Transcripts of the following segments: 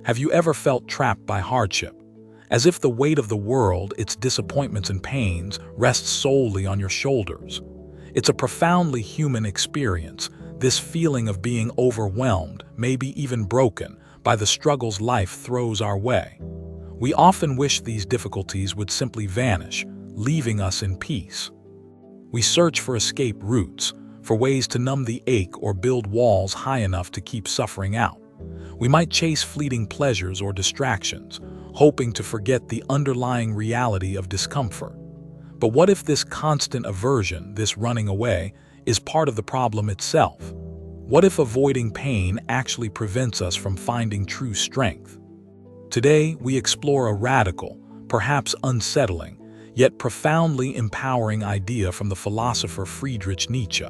Have you ever felt trapped by hardship? As if the weight of the world, its disappointments and pains, rests solely on your shoulders. It's a profoundly human experience, this feeling of being overwhelmed, maybe even broken, by the struggles life throws our way. We often wish these difficulties would simply vanish, leaving us in peace. We search for escape routes, for ways to numb the ache or build walls high enough to keep suffering out. We might chase fleeting pleasures or distractions, hoping to forget the underlying reality of discomfort. But what if this constant aversion, this running away, is part of the problem itself? What if avoiding pain actually prevents us from finding true strength? Today, we explore a radical, perhaps unsettling, yet profoundly empowering idea from the philosopher Friedrich Nietzsche.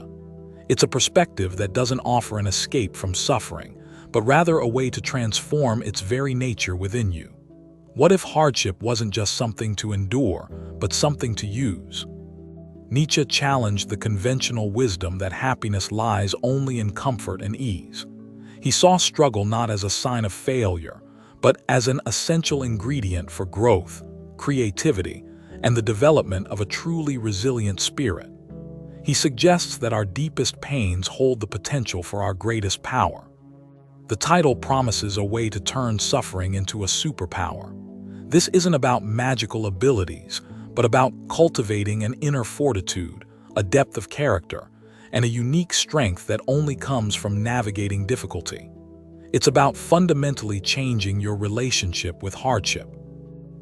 It's a perspective that doesn't offer an escape from suffering, but rather a way to transform its very nature within you. What if hardship wasn't just something to endure, but something to use? Nietzsche challenged the conventional wisdom that happiness lies only in comfort and ease. He saw struggle not as a sign of failure, but as an essential ingredient for growth, creativity, and the development of a truly resilient spirit. He suggests that our deepest pains hold the potential for our greatest power. The title promises a way to turn suffering into a superpower. This isn't about magical abilities, but about cultivating an inner fortitude, a depth of character, and a unique strength that only comes from navigating difficulty. It's about fundamentally changing your relationship with hardship.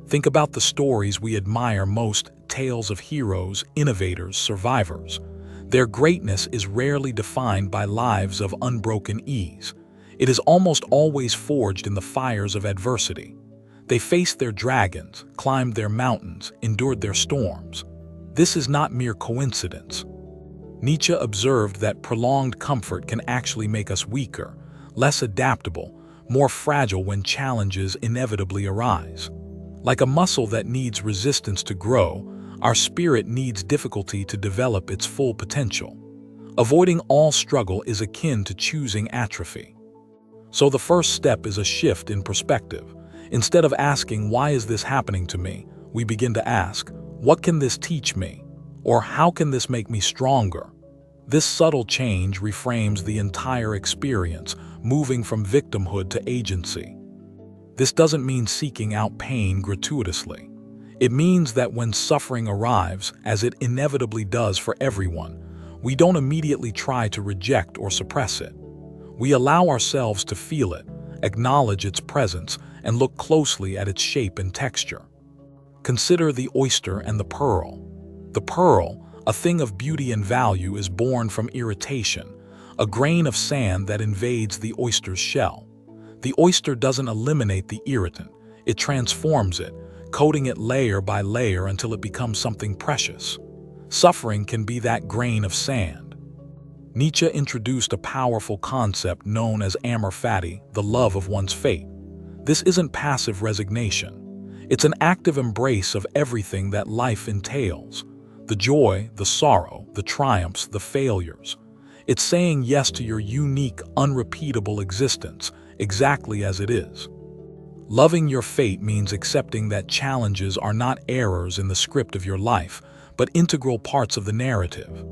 Think about the stories we admire most, tales of heroes, innovators, survivors. Their greatness is rarely defined by lives of unbroken ease. It is almost always forged in the fires of adversity. They faced their dragons, climbed their mountains, endured their storms. This is not mere coincidence. Nietzsche observed that prolonged comfort can actually make us weaker, less adaptable, more fragile when challenges inevitably arise. Like a muscle that needs resistance to grow, our spirit needs difficulty to develop its full potential. Avoiding all struggle is akin to choosing atrophy. So the first step is a shift in perspective. Instead of asking, "Why is this happening to me?" we begin to ask, "What can this teach me?" Or "How can this make me stronger?" This subtle change reframes the entire experience, moving from victimhood to agency. This doesn't mean seeking out pain gratuitously. It means that when suffering arrives, as it inevitably does for everyone, we don't immediately try to reject or suppress it. We allow ourselves to feel it, acknowledge its presence, and look closely at its shape and texture. Consider the oyster and the pearl. The pearl, a thing of beauty and value, is born from irritation, a grain of sand that invades the oyster's shell. The oyster doesn't eliminate the irritant, it transforms it, coating it layer by layer until it becomes something precious. Suffering can be that grain of sand. Nietzsche introduced a powerful concept known as amor fati, the love of one's fate. This isn't passive resignation. It's an active embrace of everything that life entails. The joy, the sorrow, the triumphs, the failures. It's saying yes to your unique, unrepeatable existence, exactly as it is. Loving your fate means accepting that challenges are not errors in the script of your life, but integral parts of the narrative.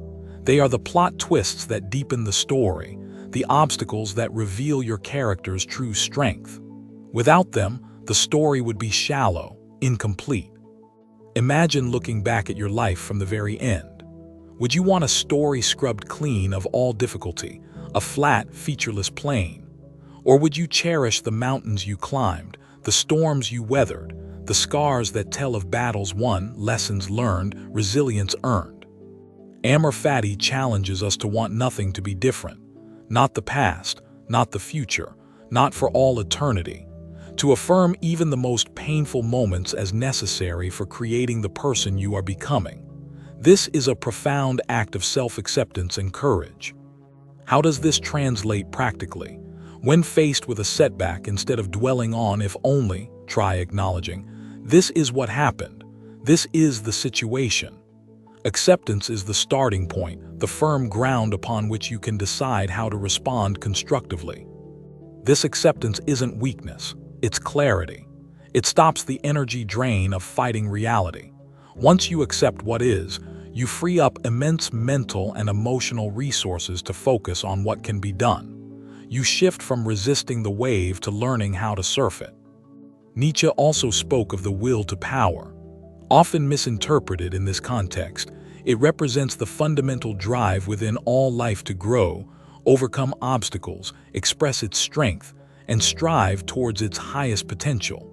They are the plot twists that deepen the story, the obstacles that reveal your character's true strength. Without them, the story would be shallow, incomplete. Imagine looking back at your life from the very end. Would you want a story scrubbed clean of all difficulty, a flat, featureless plain? Or would you cherish the mountains you climbed, the storms you weathered, the scars that tell of battles won, lessons learned, resilience earned? Amor fati challenges us to want nothing to be different. Not the past, not the future, not for all eternity. To affirm even the most painful moments as necessary for creating the person you are becoming. This is a profound act of self-acceptance and courage. How does this translate practically? When faced with a setback, instead of dwelling on "if only," try acknowledging, "This is what happened. This is the situation." Acceptance is the starting point, the firm ground upon which you can decide how to respond constructively. This acceptance isn't weakness. It's clarity. It stops the energy drain of fighting reality. Once you accept what is, you free up immense mental and emotional resources to focus on what can be done. You shift from resisting the wave to learning how to surf it. Nietzsche also spoke of the will to power. Often misinterpreted in this context, it represents the fundamental drive within all life to grow, overcome obstacles, express its strength, and strive towards its highest potential.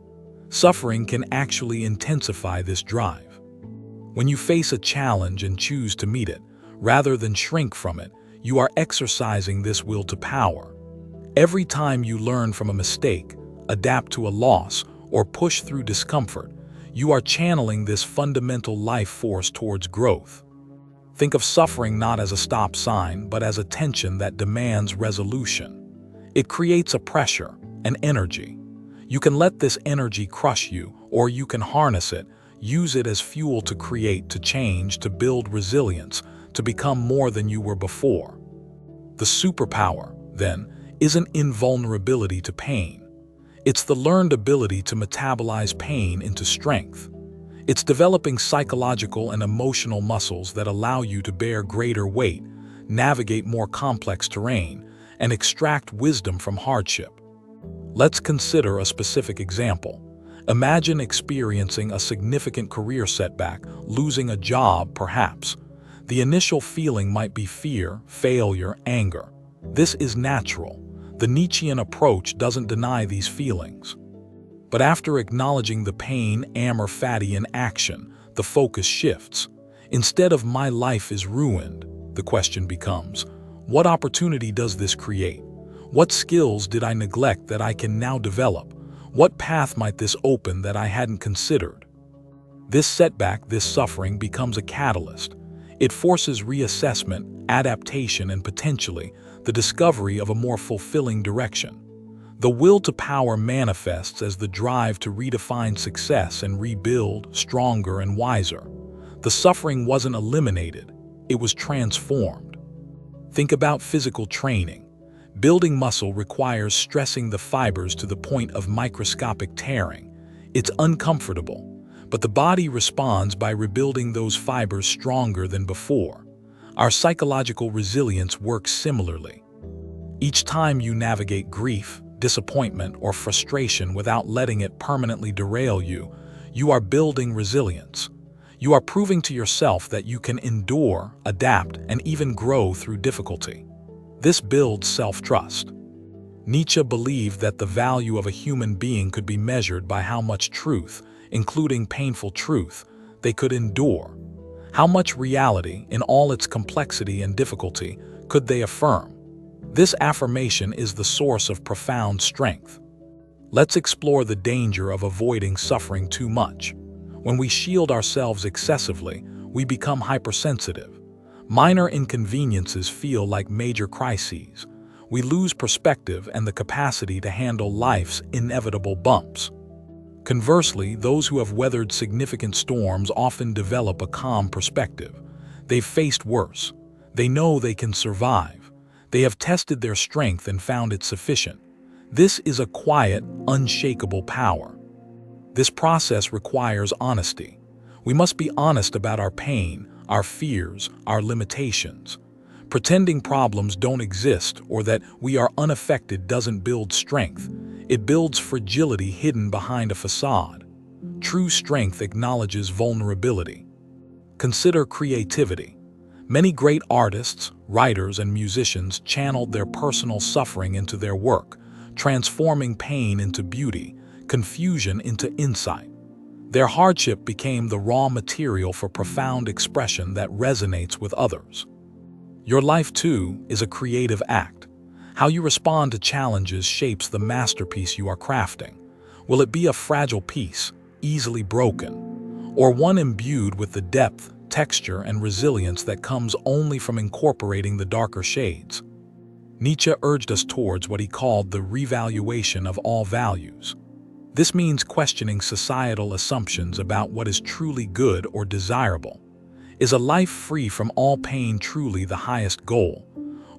Suffering can actually intensify this drive. When you face a challenge and choose to meet it, rather than shrink from it, you are exercising this will to power. Every time you learn from a mistake, adapt to a loss, or push through discomfort, you are channeling this fundamental life force towards growth. Think of suffering not as a stop sign, but as a tension that demands resolution. It creates a pressure, an energy. You can let this energy crush you, or you can harness it, use it as fuel to create, to change, to build resilience, to become more than you were before. The superpower, then, isn't invulnerability to pain. It's the learned ability to metabolize pain into strength. It's developing psychological and emotional muscles that allow you to bear greater weight, navigate more complex terrain, and extract wisdom from hardship. Let's consider a specific example. Imagine experiencing a significant career setback, losing a job perhaps. The initial feeling might be fear, failure, anger. This is natural. The Nietzschean approach doesn't deny these feelings. But after acknowledging the pain, fatty in action, the focus shifts. Instead of "my life is ruined," the question becomes, what opportunity does this create? What skills did I neglect that I can now develop? What path might this open that I hadn't considered? This setback, this suffering, becomes a catalyst. It forces reassessment, adaptation, and potentially the discovery of a more fulfilling direction. The will to power manifests as the drive to redefine success and rebuild, stronger and wiser. The suffering wasn't eliminated, it was transformed. Think about physical training. Building muscle requires stressing the fibers to the point of microscopic tearing. It's uncomfortable, but the body responds by rebuilding those fibers stronger than before. Our psychological resilience works similarly. Each time you navigate grief, disappointment, or frustration without letting it permanently derail you, you are building resilience. You are proving to yourself that you can endure, adapt, and even grow through difficulty. This builds self-trust. Nietzsche believed that the value of a human being could be measured by how much truth, including painful truth, they could endure. How much reality, in all its complexity and difficulty, could they affirm? This affirmation is the source of profound strength. Let's explore the danger of avoiding suffering too much. When we shield ourselves excessively, we become hypersensitive. Minor inconveniences feel like major crises. We lose perspective and the capacity to handle life's inevitable bumps. Conversely, those who have weathered significant storms often develop a calm perspective. They've faced worse. They know they can survive. They have tested their strength and found it sufficient. This is a quiet, unshakable power. This process requires honesty. We must be honest about our pain, our fears, our limitations. Pretending problems don't exist or that we are unaffected doesn't build strength. It builds fragility hidden behind a facade. True strength acknowledges vulnerability. Consider creativity. Many great artists, writers, and musicians channeled their personal suffering into their work, transforming pain into beauty, confusion into insight. Their hardship became the raw material for profound expression that resonates with others. Your life, too, is a creative act. How you respond to challenges shapes the masterpiece you are crafting. Will it be a fragile piece, easily broken, or one imbued with the depth, texture, and resilience that comes only from incorporating the darker shades? Nietzsche urged us towards what he called the revaluation of all values. This means questioning societal assumptions about what is truly good or desirable. Is a life free from all pain truly the highest goal?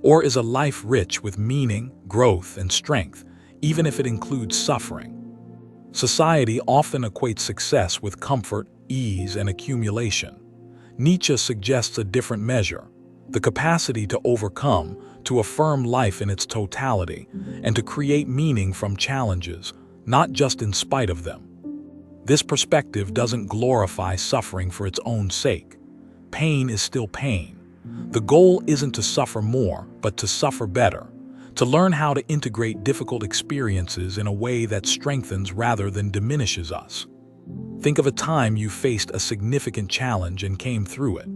Or is a life rich with meaning, growth, and strength, even if it includes suffering? Society often equates success with comfort, ease, and accumulation. Nietzsche suggests a different measure: the capacity to overcome, to affirm life in its totality, and to create meaning from challenges, not just in spite of them. This perspective doesn't glorify suffering for its own sake. Pain is still pain. The goal isn't to suffer more, but to suffer better, to learn how to integrate difficult experiences in a way that strengthens rather than diminishes us. Think of a time you faced a significant challenge and came through it.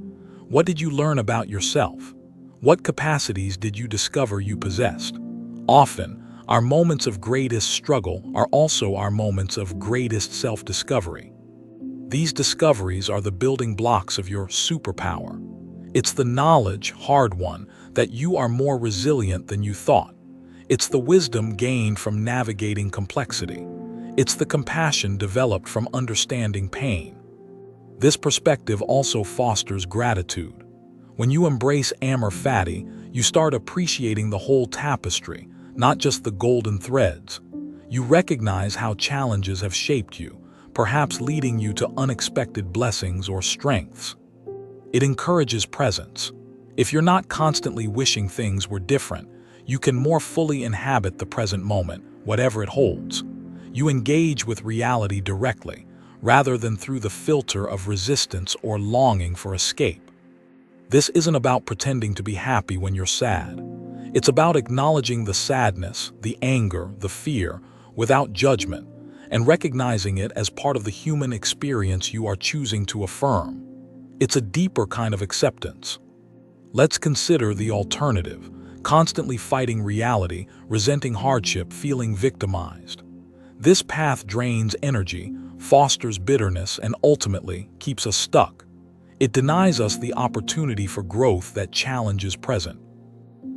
What did you learn about yourself? What capacities did you discover you possessed? Often, our moments of greatest struggle are also our moments of greatest self-discovery. These discoveries are the building blocks of your superpower. It's the knowledge, hard won, that you are more resilient than you thought. It's the wisdom gained from navigating complexity. It's the compassion developed from understanding pain. This perspective also fosters gratitude. When you embrace amor fati, you start appreciating the whole tapestry, not just the golden threads. You recognize how challenges have shaped you, perhaps leading you to unexpected blessings or strengths. It encourages presence. If you're not constantly wishing things were different, you can more fully inhabit the present moment, whatever it holds. You engage with reality directly, rather than through the filter of resistance or longing for escape. This isn't about pretending to be happy when you're sad. It's about acknowledging the sadness, the anger, the fear, without judgment, and recognizing it as part of the human experience you are choosing to affirm. It's a deeper kind of acceptance. Let's consider the alternative: constantly fighting reality, resenting hardship, feeling victimized. This path drains energy, fosters bitterness, and ultimately keeps us stuck. It denies us the opportunity for growth that challenge is present.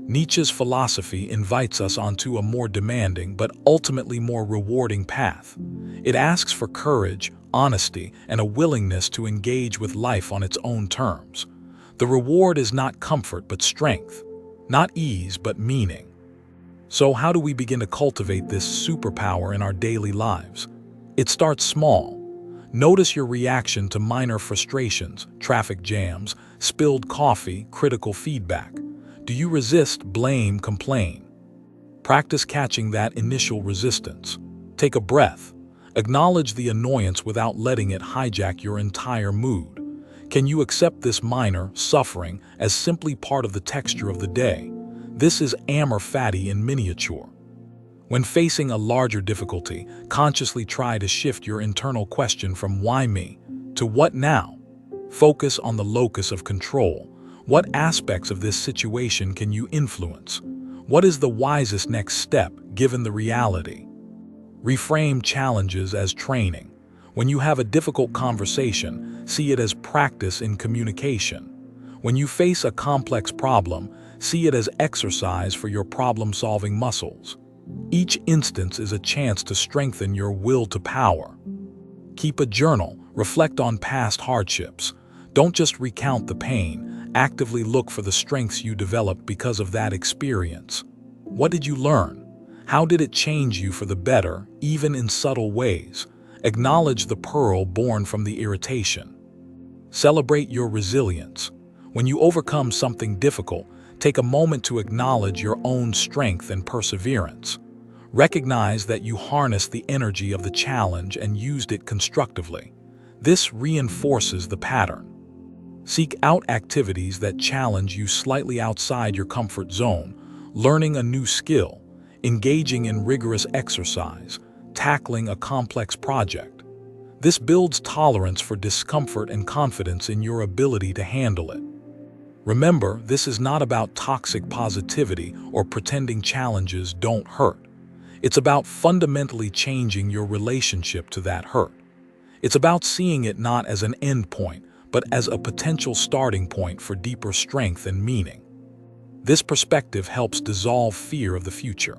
Nietzsche's philosophy invites us onto a more demanding but ultimately more rewarding path. It asks for courage, honesty, and a willingness to engage with life on its own terms. The reward is not comfort but strength, not ease but meaning. So how do we begin to cultivate this superpower in our daily lives? It starts small. Notice your reaction to minor frustrations, traffic jams, spilled coffee, critical feedback. Do you resist, blame, complain? Practice catching that initial resistance. Take a breath. Acknowledge the annoyance without letting it hijack your entire mood. Can you accept this minor suffering as simply part of the texture of the day? This is amor fati in miniature. When facing a larger difficulty, consciously try to shift your internal question from "why me?" to "what now?" Focus on the locus of control. What aspects of this situation can you influence? What is the wisest next step given the reality? Reframe challenges as training. When you have a difficult conversation, see it as practice in communication. When you face a complex problem, see it as exercise for your problem-solving muscles. Each instance is a chance to strengthen your will to power. Keep a journal, reflect on past hardships. Don't just recount the pain, actively look for the strengths you developed because of that experience. What did you learn? How did it change you for the better, even in subtle ways? Acknowledge the pearl born from the irritation. Celebrate your resilience. When you overcome something difficult, take a moment to acknowledge your own strength and perseverance. Recognize that you harnessed the energy of the challenge and used it constructively. This reinforces the pattern. Seek out activities that challenge you slightly outside your comfort zone, learning a new skill, engaging in rigorous exercise, tackling a complex project. This builds tolerance for discomfort and confidence in your ability to handle it. Remember, this is not about toxic positivity or pretending challenges don't hurt. It's about fundamentally changing your relationship to that hurt. It's about seeing it not as an end point, but as a potential starting point for deeper strength and meaning. This perspective helps dissolve fear of the future.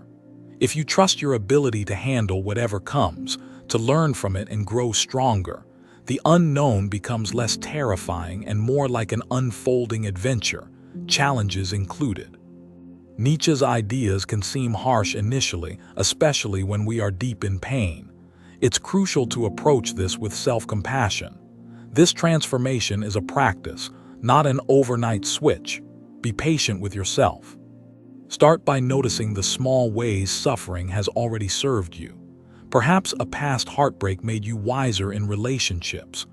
If you trust your ability to handle whatever comes, to learn from it and grow stronger, the unknown becomes less terrifying and more like an unfolding adventure, challenges included. Nietzsche's ideas can seem harsh initially, especially when we are deep in pain. It's crucial to approach this with self-compassion. This transformation is a practice, not an overnight switch. Be patient with yourself. Start by noticing the small ways suffering has already served you. Perhaps a past heartbreak made you wiser in relationships.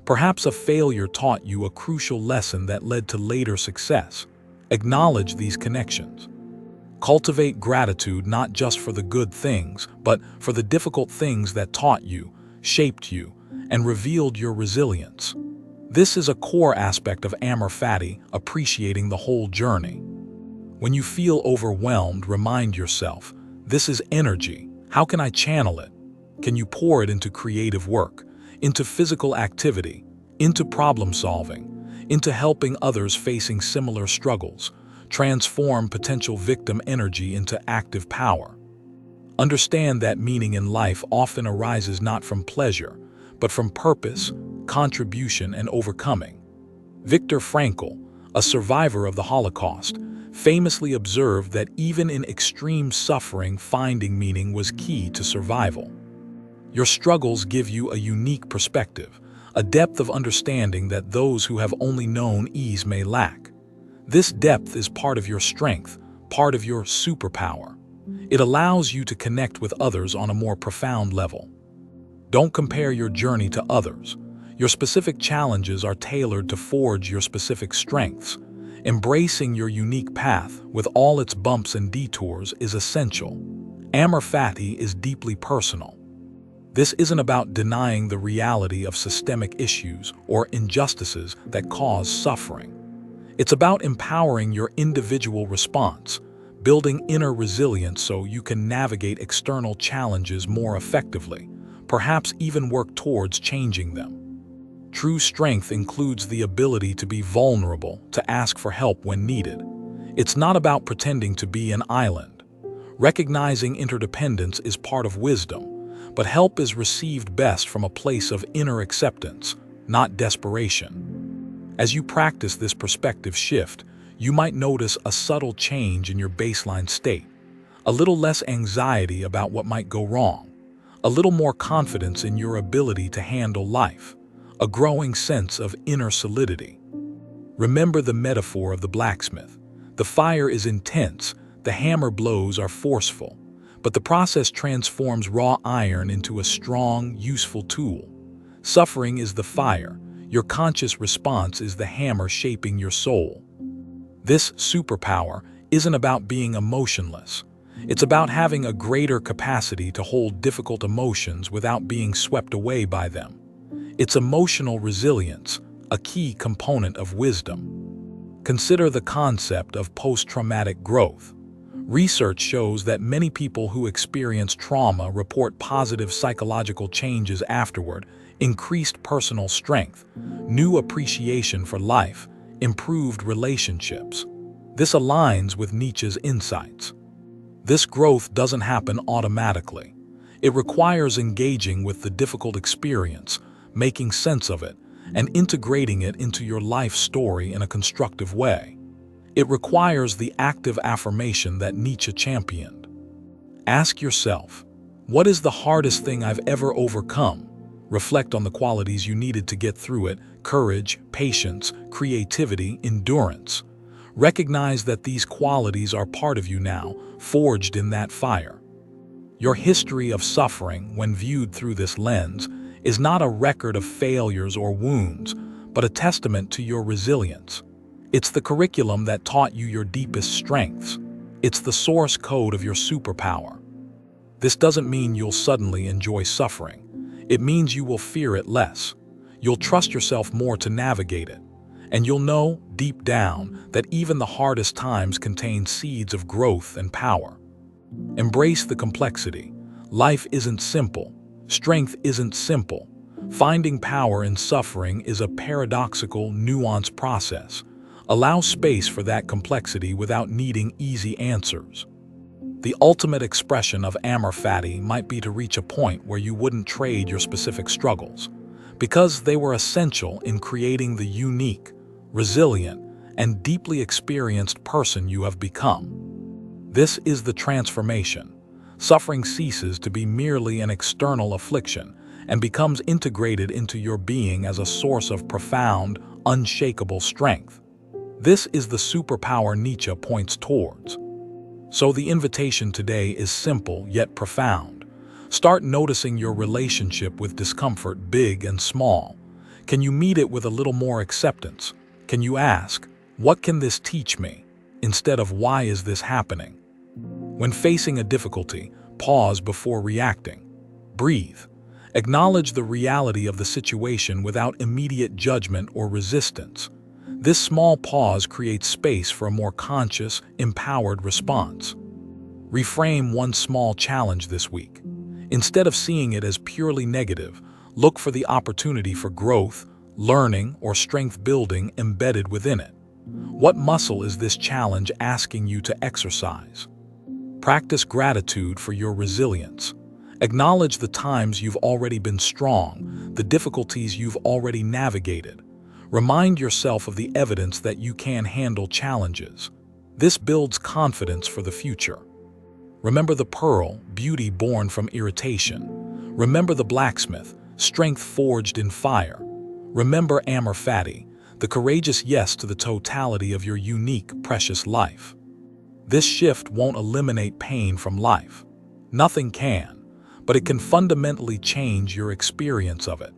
Perhaps a failure taught you a crucial lesson that led to later success. Acknowledge these connections. Cultivate gratitude not just for the good things, but for the difficult things that taught you, shaped you, and revealed your resilience. This is a core aspect of Amor Fati, appreciating the whole journey. When you feel overwhelmed, remind yourself, this is energy. How can I channel it? Can you pour it into creative work, into physical activity, into problem solving, into helping others facing similar struggles? Transform potential victim energy into active power. Understand that meaning in life often arises not from pleasure, but from purpose, contribution, and overcoming. Viktor Frankl, a survivor of the Holocaust, famously observed that even in extreme suffering, finding meaning was key to survival. Your struggles give you a unique perspective, a depth of understanding that those who have only known ease may lack. This depth is part of your strength, part of your superpower. It allows you to connect with others on a more profound level. Don't compare your journey to others. Your specific challenges are tailored to forge your specific strengths. Embracing your unique path, with all its bumps and detours, is essential. Amor Fati is deeply personal. This isn't about denying the reality of systemic issues or injustices that cause suffering. It's about empowering your individual response, building inner resilience so you can navigate external challenges more effectively, perhaps even work towards changing them. True strength includes the ability to be vulnerable, to ask for help when needed. It's not about pretending to be an island. Recognizing interdependence is part of wisdom, but help is received best from a place of inner acceptance, not desperation. As you practice this perspective shift, you might notice a subtle change in your baseline state. A little less anxiety about what might go wrong. A little more confidence in your ability to handle life. A growing sense of inner solidity. Remember the metaphor of the blacksmith. The fire is intense, the hammer blows are forceful, but the process transforms raw iron into a strong, useful tool. Suffering is the fire. Your conscious response is the hammer shaping your soul. This superpower isn't about being emotionless. It's about having a greater capacity to hold difficult emotions without being swept away by them. It's emotional resilience, a key component of wisdom. Consider the concept of post-traumatic growth. Research shows that many people who experience trauma report positive psychological changes afterward, increased personal strength, new appreciation for life, improved relationships. This aligns with Nietzsche's insights. This growth doesn't happen automatically. It requires engaging with the difficult experience, making sense of it, and integrating it into your life story in a constructive way. It requires the active affirmation that Nietzsche championed. Ask yourself, what is the hardest thing I've ever overcome? Reflect on the qualities you needed to get through it: courage, patience, creativity, endurance. Recognize that these qualities are part of you now, forged in that fire. Your history of suffering, when viewed through this lens, is not a record of failures or wounds, but a testament to your resilience. It's the curriculum that taught you your deepest strengths. It's the source code of your superpower. This doesn't mean you'll suddenly enjoy suffering. It means you will fear it less. You'll trust yourself more to navigate it. And you'll know, deep down, that even the hardest times contain seeds of growth and power. Embrace the complexity. Life isn't simple. Strength isn't simple. Finding power in suffering is a paradoxical, nuanced process. Allow space for that complexity without needing easy answers. The ultimate expression of Amor Fati might be to reach a point where you wouldn't trade your specific struggles, because they were essential in creating the unique, resilient, and deeply experienced person you have become. This is the transformation, Suffering ceases to be merely an external affliction and becomes integrated into your being as a source of profound, unshakable strength. This is the superpower Nietzsche points towards. So the invitation today is simple yet profound. Start noticing your relationship with discomfort, big and small. Can you meet it with a little more acceptance? Can you ask, what can this teach me? Instead of why is this happening? When facing a difficulty, pause before reacting. Breathe. Acknowledge the reality of the situation without immediate judgment or resistance. This small pause creates space for a more conscious, empowered response. Reframe one small challenge this week. Instead of seeing it as purely negative, look for the opportunity for growth, learning, or strength building embedded within it. What muscle is this challenge asking you to exercise? Practice gratitude for your resilience. Acknowledge the times you've already been strong, the difficulties you've already navigated. Remind yourself of the evidence that you can handle challenges. This builds confidence for the future. Remember the pearl, beauty born from irritation. Remember the blacksmith, strength forged in fire. Remember Amor Fati, the courageous yes to the totality of your unique, precious life. This shift won't eliminate pain from life. Nothing can, but it can fundamentally change your experience of it.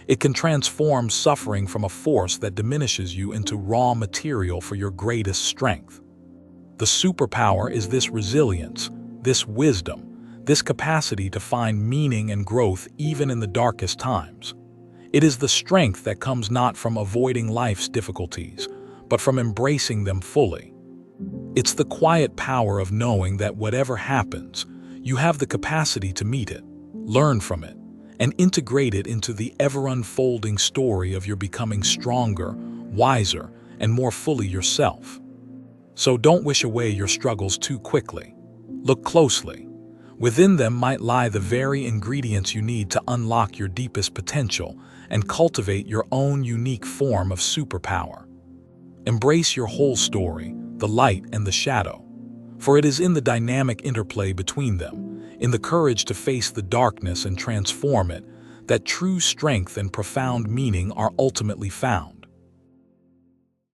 It can transform suffering from a force that diminishes you into raw material for your greatest strength. The superpower is this resilience, this wisdom, this capacity to find meaning and growth even in the darkest times. It is the strength that comes not from avoiding life's difficulties, but from embracing them fully. It's the quiet power of knowing that whatever happens, you have the capacity to meet it, learn from it, and integrate it into the ever-unfolding story of your becoming stronger, wiser, and more fully yourself. So don't wish away your struggles too quickly. Look closely. Within them might lie the very ingredients you need to unlock your deepest potential and cultivate your own unique form of superpower. Embrace your whole story, the light and the shadow, for it is in the dynamic interplay between them, in the courage to face the darkness and transform it, that true strength and profound meaning are ultimately found.